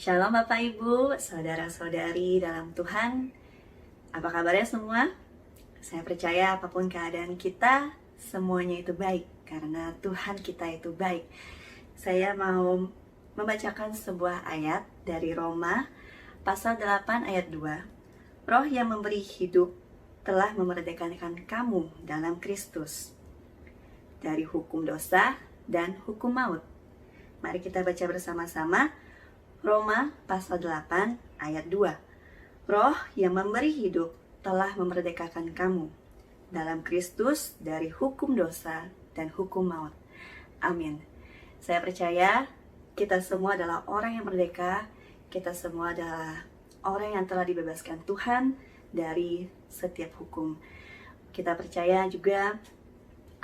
Shalom Bapak Ibu, saudara-saudari dalam Tuhan. Apa kabarnya semua? Saya percaya apapun keadaan kita, semuanya itu baik karena Tuhan kita itu baik. Saya mau membacakan sebuah ayat dari Roma pasal 8 ayat 2. Roh yang memberi hidup telah memerdekakan kamu dalam Kristus dari hukum dosa dan hukum maut. Mari kita baca bersama-sama Roma pasal 8 ayat 2. Roh yang memberi hidup telah memerdekakan kamu dalam Kristus dari hukum dosa dan hukum maut. Amin. Saya percaya kita semua adalah orang yang merdeka. Kita semua adalah orang yang telah dibebaskan Tuhan dari setiap hukum. Kita percaya juga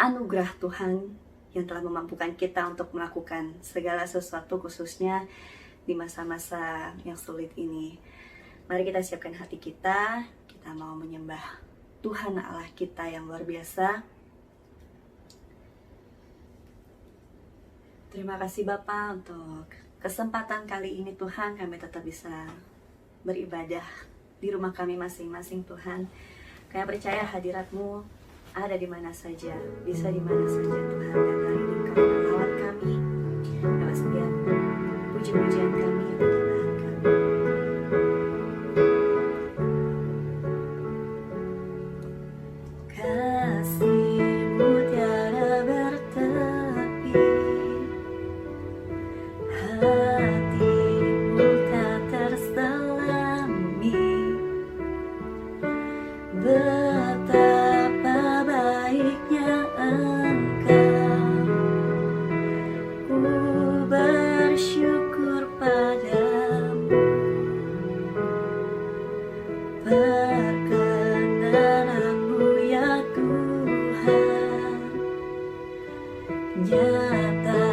anugerah Tuhan yang telah memampukan kita untuk melakukan segala sesuatu, khususnya di masa-masa yang sulit ini. Mari kita siapkan hati kita. Kita mau menyembah Tuhan Allah kita yang luar biasa. Terima kasih Bapa untuk kesempatan kali ini Tuhan, kami tetap bisa beribadah di rumah kami masing-masing Tuhan. Kami percaya hadirat-Mu ada di mana saja, bisa di mana saja Tuhan. Dan hari ini Kau melawat kami dalam setiap puji-pujian kami dan ibadah kami. Kasih-Mu tiada bertepi, hati-Mu tak terselami. Betapa baiknya Engkau, ku bersyukur padamu. Perkenan-Mu ya Tuhan nyata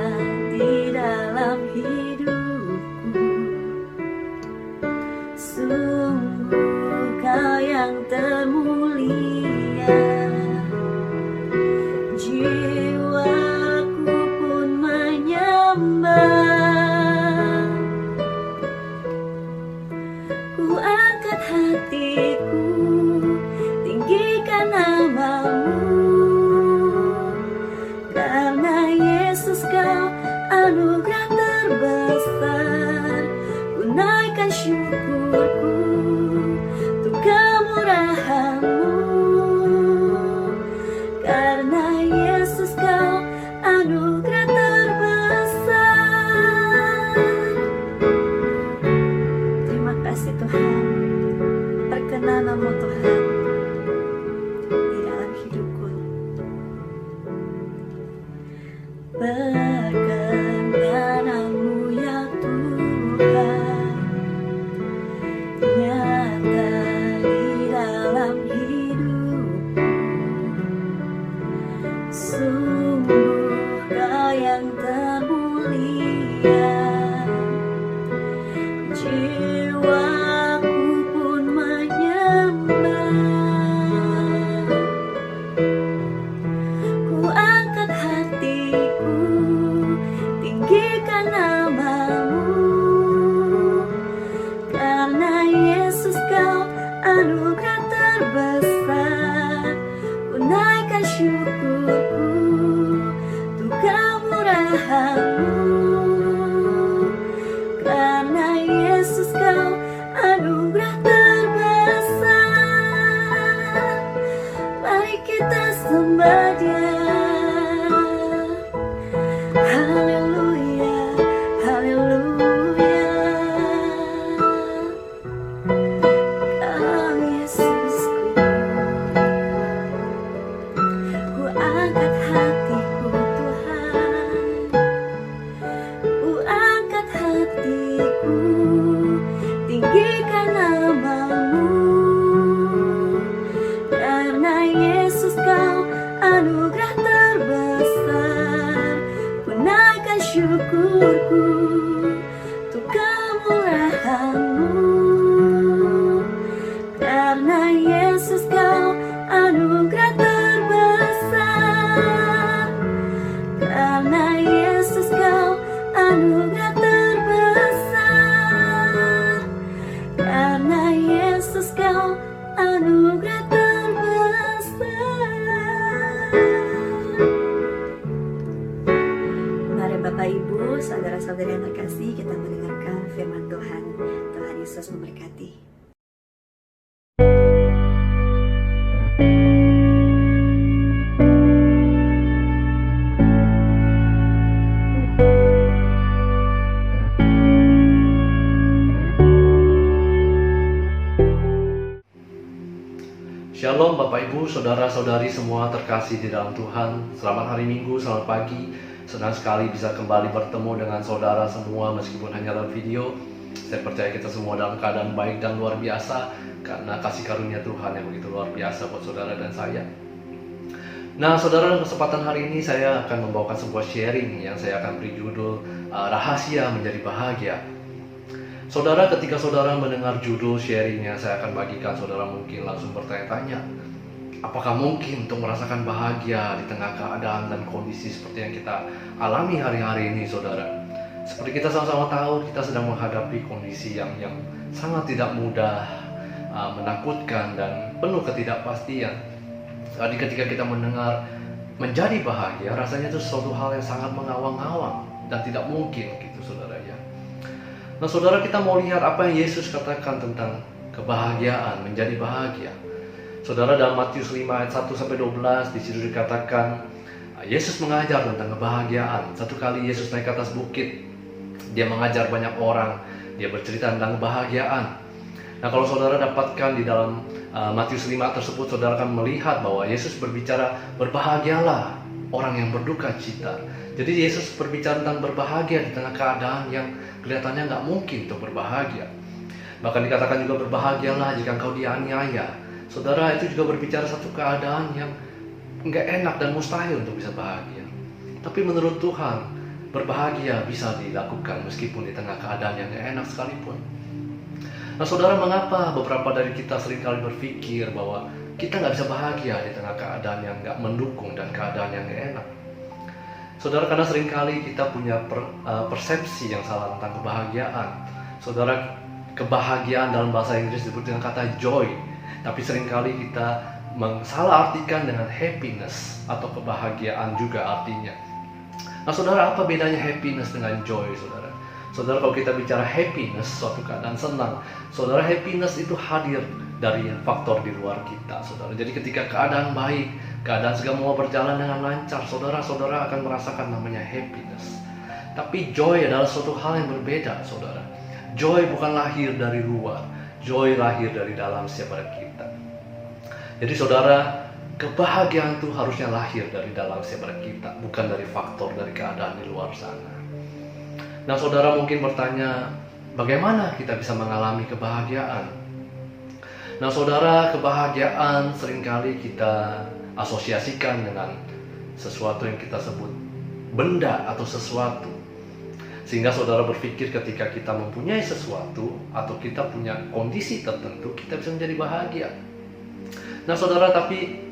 di dalam hidupku. Sungguh Kau yang termulia, jiwaku pun menyembah. Ku angkat hatiku, tinggikan nama-Mu, karena Yesus Kau anugerah terbesar. Ku naikkan syukurku untuk kemurahan-Mu, karena Yesus Kau anugerah terbesar. Terima kasih Tuhan, perkenan-Mu Tuhan di dalam hidupku. Perkenan-Mu ya Tuhan nyata di dalam hidupku. Sungguh Kau yang termulia, jiwaku pun menyembah. Ku angkat hatiku, tinggikan nama-Mu, karena Yesus Kau anugerah terbesar. Ku naikkan syukurku untuk kemurahan-Mu, karena Yesus Kau anugerah terbesar. Mari kita sembah Dia. Haleluya, haleluya. Kau Yesusku. Ku angkat hatiku Tuhan, ku angkat hatiku, tinggikan nama-Mu, karena Yesus Kau anugerah terbesar. Ku naikkan syukurku untuk kemurahan-Mu, karena Yesus Kau anugerah terbesar. Karena Yesus Kau anugerah terbesar. saudara-saudara yang terkasih, kita mendengarkan firman Tuhan. Tuhan Yesus memberkati. Shalom Bapak Ibu, Saudara-saudari semua terkasih di dalam Tuhan. Selamat hari Minggu, selamat pagi. Senang sekali bisa kembali bertemu dengan saudara semua meskipun hanya dalam video. Saya percaya kita semua dalam keadaan baik dan luar biasa karena kasih karunia Tuhan yang begitu luar biasa buat saudara dan saya. Nah saudara, dalam kesempatan hari ini saya akan membawakan sebuah sharing yang saya akan beri judul Rahasia Menjadi Bahagia. Saudara, ketika saudara mendengar judul sharingnya, saya akan bagikan saudara mungkin langsung bertanya-tanya, apakah mungkin untuk merasakan bahagia di tengah keadaan dan kondisi seperti yang kita alami hari-hari ini, saudara? Seperti kita sama-sama tahu, kita sedang menghadapi kondisi yang sangat tidak mudah, menakutkan dan penuh ketidakpastian. Jadi ketika kita mendengar menjadi bahagia, rasanya itu sesuatu hal yang sangat mengawang-awang dan tidak mungkin gitu, saudara ya. Nah saudara, kita mau lihat apa yang Yesus katakan tentang kebahagiaan, menjadi bahagia. Saudara, dalam Matius 5 ayat 1-12 di situ dikatakan Yesus mengajar tentang kebahagiaan. Satu kali Yesus naik ke atas bukit, dia mengajar banyak orang, dia bercerita tentang kebahagiaan. Nah kalau saudara dapatkan di dalam Matius 5 tersebut, saudara akan melihat bahwa Yesus berbicara, berbahagialah orang yang berduka cita. Jadi Yesus berbicara tentang berbahagia di tengah keadaan yang kelihatannya nggak mungkin untuk berbahagia. Bahkan dikatakan juga berbahagialah jika engkau dianiaya. Saudara, itu juga berbicara satu keadaan yang nggak enak dan mustahil untuk bisa bahagia. Tapi menurut Tuhan, berbahagia bisa dilakukan meskipun di tengah keadaan yang nggak enak sekalipun. Nah saudara, mengapa beberapa dari kita seringkali berpikir bahwa kita nggak bisa bahagia di tengah keadaan yang nggak mendukung dan keadaan yang nggak enak? Saudara, karena seringkali kita punya persepsi yang salah tentang kebahagiaan. Saudara, kebahagiaan dalam bahasa Inggris disebut dengan kata joy, tapi seringkali kita salah artikan dengan happiness atau kebahagiaan juga artinya. Nah saudara, apa bedanya happiness dengan joy, saudara? Saudara, kalau kita bicara happiness, suatu keadaan senang, saudara, happiness itu hadir dari faktor di luar kita, saudara. Jadi ketika keadaan baik, keadaan segala berjalan dengan lancar, saudara akan merasakan namanya happiness. Tapi joy adalah suatu hal yang berbeda, saudara. Joy bukan lahir dari luar, joy lahir dari dalam siapa kita. Jadi saudara, kebahagiaan itu harusnya lahir dari dalam siapa kita, bukan dari faktor dari keadaan di luar sana. Nah saudara mungkin bertanya, bagaimana kita bisa mengalami kebahagiaan? Nah saudara, kebahagiaan seringkali kita asosiasikan dengan sesuatu yang kita sebut benda atau sesuatu. Sehingga saudara berpikir ketika kita mempunyai sesuatu atau kita punya kondisi tertentu, kita bisa menjadi bahagia. Nah saudara, tapi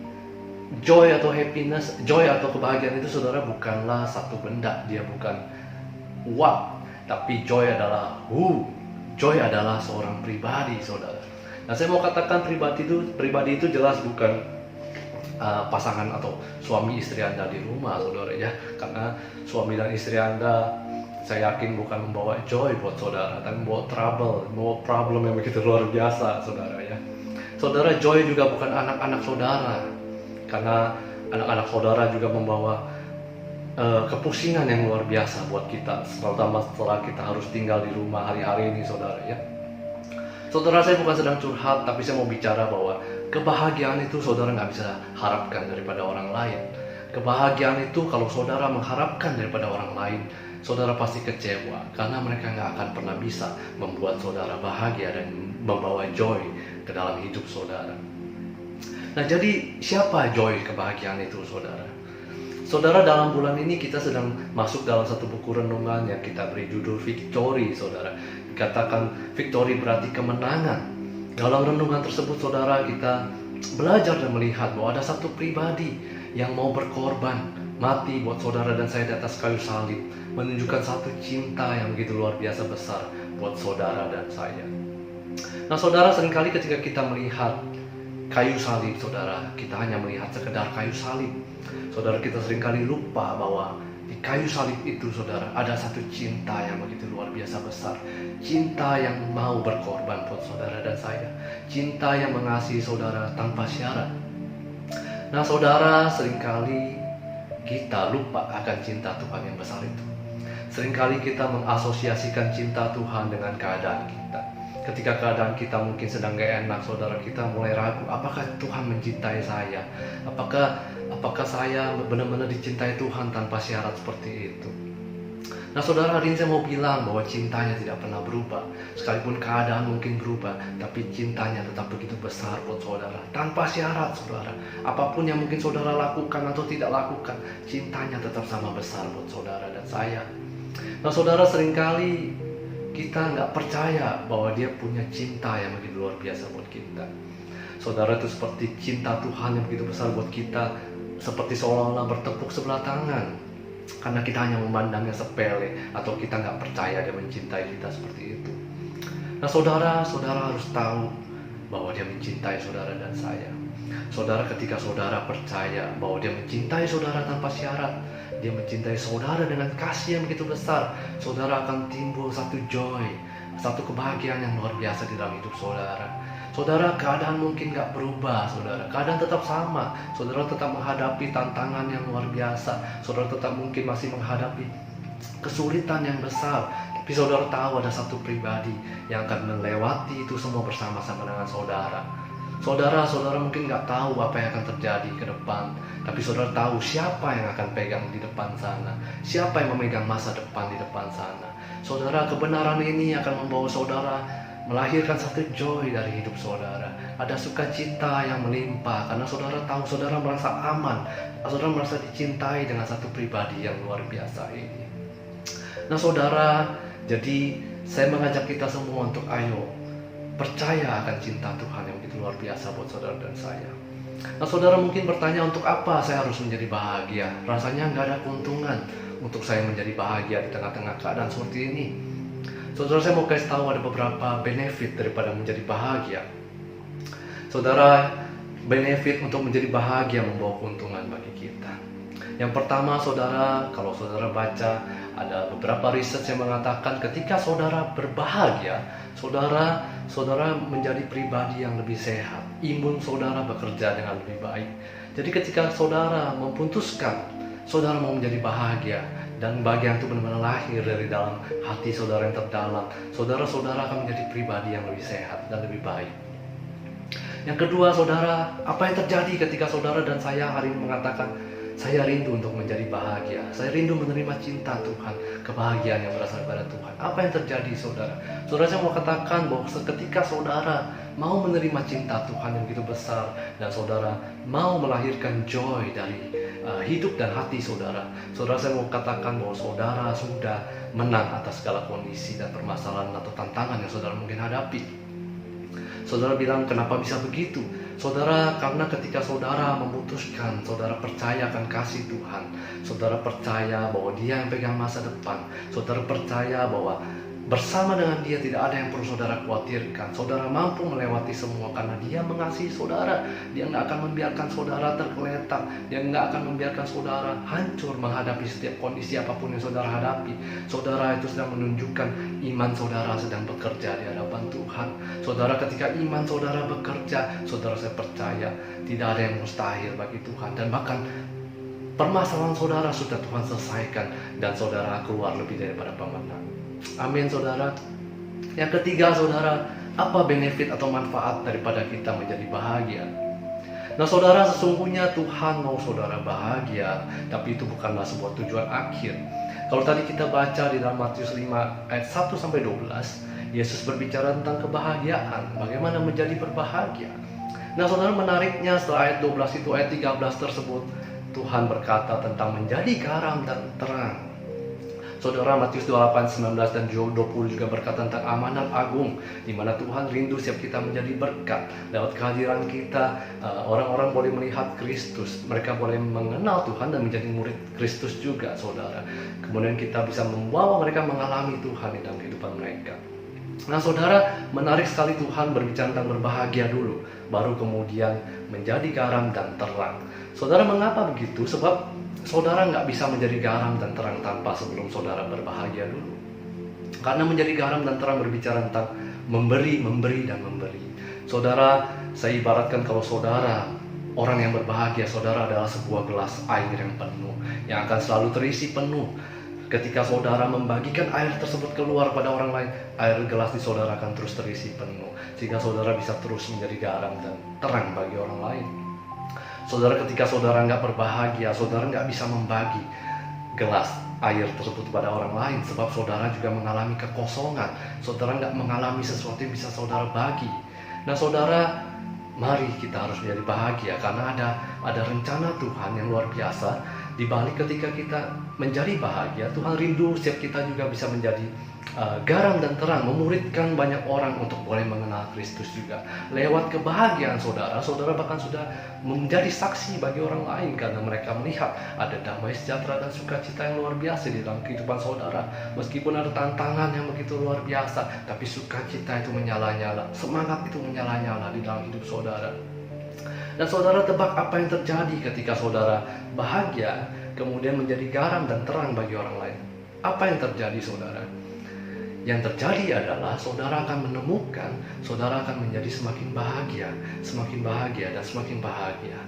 joy atau happiness, joy atau kebahagiaan itu saudara bukanlah satu benda, dia bukan what, tapi joy adalah who. Joy adalah seorang pribadi, saudara. Nah saya mau katakan pribadi itu jelas bukan pasangan atau suami istri Anda di rumah, saudara ya. Karena suami dan istri Anda, saya yakin bukan membawa joy buat saudara, tapi membawa trouble, membawa problem yang begitu luar biasa, saudara ya. Saudara, joy juga bukan anak-anak saudara, karena anak-anak saudara juga membawa kepusingan yang luar biasa buat kita, terutama setelah kita harus tinggal di rumah hari-hari ini, saudara ya. Saudara, saya bukan sedang curhat, tapi saya mau bicara bahwa kebahagiaan itu saudara nggak bisa harapkan daripada orang lain. Kebahagiaan itu kalau saudara mengharapkan daripada orang lain, saudara pasti kecewa, karena mereka nggak akan pernah bisa membuat saudara bahagia dan membawa joy ke dalam hidup saudara. Nah jadi siapa joy kebahagiaan itu, saudara? Saudara, dalam bulan ini kita sedang masuk dalam satu buku renungan yang kita beri judul Victory, saudara. Dikatakan victory berarti kemenangan. Dalam renungan tersebut, saudara, kita belajar dan melihat bahwa ada satu pribadi yang mau berkorban, mati buat saudara dan saya di atas kayu salib, menunjukkan satu cinta yang begitu luar biasa besar buat saudara dan saya. Nah saudara, seringkali ketika kita melihat kayu salib, saudara, kita hanya melihat sekedar kayu salib. Saudara, kita seringkali lupa bahwa Di kayu salib itu saudara, ada satu cinta yang begitu luar biasa besar. Cinta yang mau berkorban buat saudara dan saya. Cinta yang mengasihi saudara tanpa syarat. Nah saudara, seringkali kita lupa akan cinta Tuhan yang besar itu. Seringkali kita mengasosiasikan cinta Tuhan dengan keadaan kita. Ketika keadaan kita mungkin sedang gak enak, saudara, kita mulai ragu, apakah Tuhan mencintai saya? Apakah saya benar-benar dicintai Tuhan tanpa syarat seperti itu? Nah saudara, hari ini saya mau bilang bahwa cintanya tidak pernah berubah. Sekalipun keadaan mungkin berubah, tapi cintanya tetap begitu besar buat saudara. Tanpa syarat saudara. Apapun yang mungkin saudara lakukan atau tidak lakukan, cintanya tetap sama besar buat saudara dan saya. Nah saudara, seringkali kita nggak percaya bahwa dia punya cinta yang begitu luar biasa buat kita. Saudara, itu seperti cinta Tuhan yang begitu besar buat kita, seperti seolah-olah bertepuk sebelah tangan. Karena kita hanya memandangnya sepele, atau kita nggak percaya dia mencintai kita seperti itu. Nah saudara harus tahu bahwa dia mencintai saudara dan saya. Saudara, ketika saudara percaya bahwa dia mencintai saudara tanpa syarat, dia mencintai saudara dengan kasih yang begitu besar, saudara akan timbul satu joy, satu kebahagiaan yang luar biasa di dalam hidup saudara. Saudara, keadaan mungkin gak berubah, saudara. Keadaan tetap sama. Saudara tetap menghadapi tantangan yang luar biasa. Saudara tetap mungkin masih menghadapi kesulitan yang besar. Tapi saudara tahu ada satu pribadi yang akan melewati itu semua bersama-sama dengan saudara. Saudara mungkin gak tahu apa yang akan terjadi ke depan, tapi saudara tahu siapa yang akan pegang di depan sana, siapa yang memegang masa depan di depan sana. Saudara, kebenaran ini akan membawa saudara melahirkan satu joy dari hidup saudara. Ada sukacita yang melimpah karena saudara tahu saudara merasa aman, saudara merasa dicintai dengan satu pribadi yang luar biasa ini. Nah saudara, jadi saya mengajak kita semua untuk ayo percaya akan cinta Tuhan yang begitu luar biasa buat saudara dan saya. Nah saudara mungkin bertanya, untuk apa saya harus menjadi bahagia? Rasanya nggak ada keuntungan untuk saya menjadi bahagia di tengah-tengah keadaan seperti ini. Saudara, saya mau kasih tahu ada beberapa benefit daripada menjadi bahagia. Saudara, benefit untuk menjadi bahagia membawa keuntungan bagi kita. Yang pertama saudara, kalau saudara baca, ada beberapa riset yang mengatakan ketika saudara berbahagia, saudara menjadi pribadi yang lebih sehat. Imun saudara bekerja dengan lebih baik. Jadi ketika saudara memutuskan saudara mau menjadi bahagia, dan bahagia itu benar-benar lahir dari dalam hati saudara yang terdalam, saudara akan menjadi pribadi yang lebih sehat dan lebih baik. Yang kedua saudara, apa yang terjadi ketika saudara dan saya hari ini mengatakan, saya rindu untuk menjadi bahagia, saya rindu menerima cinta Tuhan, kebahagiaan yang berasal dari Tuhan. Apa yang terjadi saudara? Saudara, saya mau katakan bahwa ketika saudara mau menerima cinta Tuhan yang begitu besar, dan saudara mau melahirkan joy dari hidup dan hati saudara, saya mau katakan bahwa saudara sudah menang atas segala kondisi dan permasalahan atau tantangan yang saudara mungkin hadapi. Saudara bilang, kenapa bisa begitu? Saudara, karena ketika saudara memutuskan, saudara percaya akan kasih Tuhan, saudara percaya bahwa Dia yang pegang masa depan, saudara percaya bahwa bersama dengan Dia tidak ada yang perlu saudara khawatirkan. Saudara mampu melewati semua karena Dia mengasihi saudara. Dia nggak akan membiarkan saudara tergeletak. Dia nggak akan membiarkan saudara hancur menghadapi setiap kondisi apapun yang saudara hadapi. Saudara itu sedang menunjukkan iman saudara sedang bekerja di hadapan Tuhan. Saudara, ketika iman saudara bekerja, saudara, saya percaya tidak ada yang mustahil bagi Tuhan. Dan bahkan permasalahan saudara sudah Tuhan selesaikan, dan saudara keluar lebih daripada pemenang. Amin saudara. Yang ketiga saudara, apa benefit atau manfaat daripada kita menjadi bahagia? Nah saudara, sesungguhnya Tuhan mau saudara bahagia, tapi itu bukanlah sebuah tujuan akhir. Kalau tadi kita baca di dalam Matius 5 ayat 1-12, Yesus berbicara tentang kebahagiaan, bagaimana menjadi berbahagia. Nah saudara, menariknya setelah ayat 12 itu, ayat 13 tersebut, Tuhan berkata tentang menjadi garam dan terang. Saudara, Matius 28, 19 dan 20 juga berkata tentang amanat agung, di mana Tuhan rindu setiap kita menjadi berkat. Lewat kehadiran kita, orang-orang boleh melihat Kristus, mereka boleh mengenal Tuhan dan menjadi murid Kristus juga saudara. Kemudian kita bisa membawa mereka mengalami Tuhan di dalam kehidupan mereka. Nah saudara, menarik sekali Tuhan berbicara tentang berbahagia dulu, baru kemudian menjadi garam dan terang. Saudara, mengapa begitu? Sebab saudara nggak bisa menjadi garam dan terang tanpa sebelum saudara berbahagia dulu. Karena menjadi garam dan terang berbicara tentang memberi, memberi, dan memberi. Saudara, saya ibaratkan kalau saudara orang yang berbahagia, saudara adalah sebuah gelas air yang penuh, yang akan selalu terisi penuh. Ketika saudara membagikan air tersebut keluar pada orang lain, air gelas di saudara akan terus terisi penuh, sehingga saudara bisa terus menjadi garam dan terang bagi orang lain. Saudara, ketika saudara nggak berbahagia, saudara nggak bisa membagi gelas air tersebut pada orang lain, sebab saudara juga mengalami kekosongan. Saudara nggak mengalami sesuatu yang bisa saudara bagi. Nah saudara, mari kita harus menjadi bahagia, karena ada rencana Tuhan yang luar biasa. Di balik ketika kita menjadi bahagia, Tuhan rindu setiap kita juga bisa menjadi garam dan terang, memuridkan banyak orang untuk boleh mengenal Kristus juga. Lewat kebahagiaan saudara, saudara bahkan sudah menjadi saksi bagi orang lain, karena mereka melihat ada damai sejahtera dan sukacita yang luar biasa di dalam kehidupan saudara. Meskipun ada tantangan yang begitu luar biasa, tapi sukacita itu menyala-nyala, semangat itu menyala-nyala di dalam hidup saudara. Dan saudara, tebak apa yang terjadi ketika saudara bahagia, kemudian menjadi garam dan terang bagi orang lain? Apa yang terjadi saudara? Yang terjadi adalah saudara akan menemukan, saudara akan menjadi semakin bahagia, dan semakin bahagia.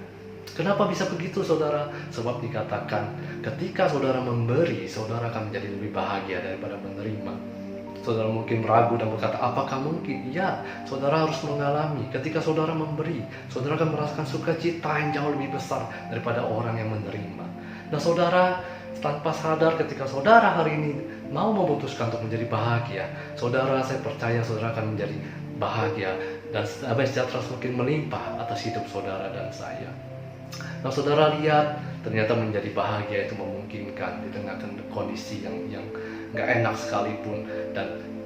Kenapa bisa begitu saudara? Sebab dikatakan ketika saudara memberi, saudara akan menjadi lebih bahagia daripada menerima. Saudara mungkin ragu dan berkata, apakah mungkin? Ya, saudara harus mengalami. Ketika saudara memberi, saudara akan merasakan sukacita yang jauh lebih besar daripada orang yang menerima. Nah saudara, tanpa sadar ketika saudara hari ini mau memutuskan untuk menjadi bahagia, saudara, saya percaya saudara akan menjadi bahagia dan damai sejahtera semakin melimpah atas hidup saudara dan saya. Nah saudara lihat, ternyata menjadi bahagia itu memungkinkan di tengah kondisi yang nggak enak sekalipun,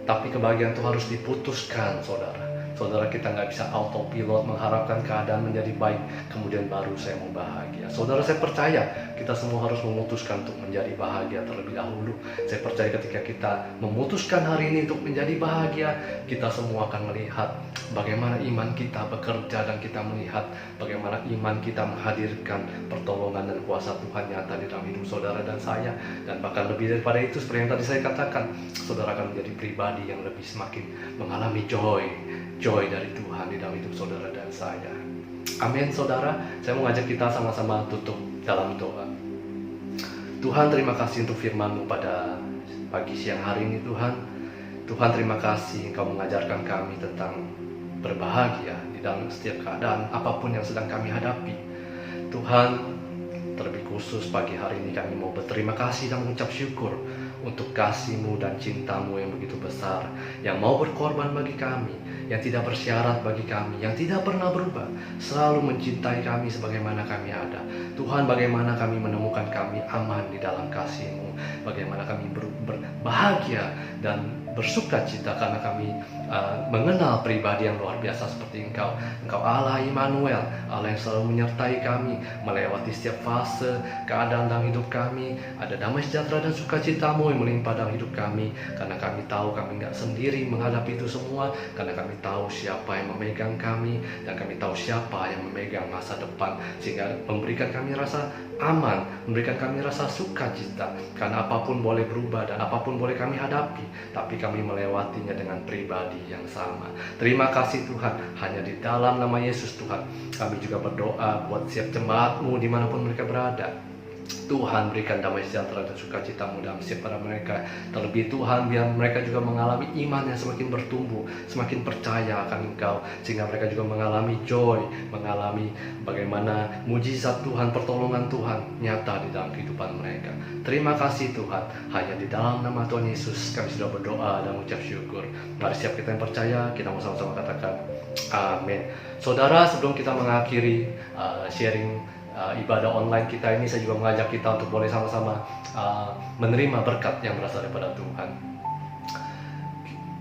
tapi kebahagiaan itu harus diputuskan saudara. Saudara, kita nggak bisa autopilot mengharapkan keadaan menjadi baik kemudian baru saya mau bahagia. Saudara, saya percaya kita semua harus memutuskan untuk menjadi bahagia terlebih dahulu. Saya percaya ketika kita memutuskan hari ini untuk menjadi bahagia, kita semua akan melihat bagaimana iman kita bekerja, dan kita melihat bagaimana iman kita menghadirkan pertolongan dan kuasa Tuhan nyata di dalam hidup saudara dan saya. Dan bahkan lebih daripada itu, seperti yang tadi saya katakan, saudara akan menjadi pribadi yang lebih semakin mengalami joy dari Tuhan di dalam hidup saudara dan saya. Amin saudara. Saya mau ngajak kita sama-sama tutup dalam doa. Tuhan, terima kasih untuk firman-Mu pada pagi siang hari ini Tuhan. Tuhan, terima kasih Engkau mengajarkan kami tentang berbahagia di dalam setiap keadaan apapun yang sedang kami hadapi. Tuhan, terlebih khusus pagi hari ini kami mau berterima kasih dan mengucap syukur untuk kasih-Mu dan cinta-Mu yang begitu besar, yang mau berkorban bagi kami, yang tidak bersyarat bagi kami, yang tidak pernah berubah, selalu mencintai kami sebagaimana kami ada. Tuhan, bagaimana kami menemukan kami aman di dalam kasih-Mu, bagaimana kami berbahagia dan bersuka cita karena kami mengenal pribadi yang luar biasa seperti Engkau. Engkau Allah Immanuel, Allah yang selalu menyertai kami melewati setiap fase keadaan dalam hidup kami. Ada damai sejahtera dan sukacita-Mu yang melimpah dalam hidup kami, karena kami tahu kami nggak sendiri menghadapi itu semua, karena kami tahu siapa yang memegang kami, dan kami tahu siapa yang memegang masa depan, sehingga memberikan kami rasa aman, memberikan kami rasa sukacita, karena apapun boleh berubah dan apapun boleh kami hadapi, tapi kami melewatinya dengan pribadi yang sama. Terima kasih Tuhan, hanya di dalam nama Yesus Tuhan kami juga berdoa buat setiap jemaat-Mu dimanapun mereka berada. Tuhan, berikan damai sejahtera dan sukacita-Mu dalam setiap pada mereka. Terlebih Tuhan, biar mereka juga mengalami iman yang semakin bertumbuh, semakin percaya akan Engkau, sehingga mereka juga mengalami joy, mengalami bagaimana mujizat Tuhan, pertolongan Tuhan nyata di dalam kehidupan mereka. Terima kasih Tuhan, hanya di dalam nama Tuhan Yesus kami sudah berdoa dan mengucap syukur. Mari setiap kita yang percaya, kita mau sama-sama katakan amin. Saudara, sebelum kita mengakhiri sharing ibadah online kita ini, saya juga mengajak kita untuk boleh sama-sama menerima berkat yang berasal daripada Tuhan.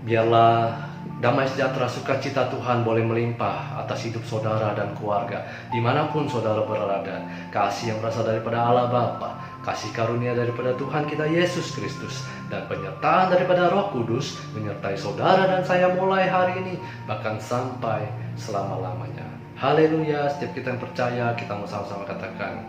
Biarlah damai sejahtera, sukacita Tuhan boleh melimpah atas hidup saudara dan keluarga, dimanapun saudara berada. Kasih yang berasal daripada Allah Bapa, kasih karunia daripada Tuhan kita Yesus Kristus, dan penyertaan daripada Roh Kudus menyertai saudara dan saya mulai hari ini, bahkan sampai selama-lamanya. Haleluya. Setiap kita yang percaya, kita mau sama-sama katakan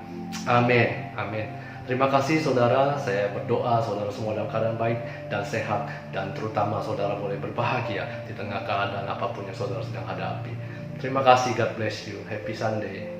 amin. Amin. Terima kasih saudara, saya berdoa saudara semua dalam keadaan baik dan sehat, dan terutama saudara boleh berbahagia di tengah keadaan apapun yang saudara sedang hadapi. Terima kasih, God bless you, happy Sunday.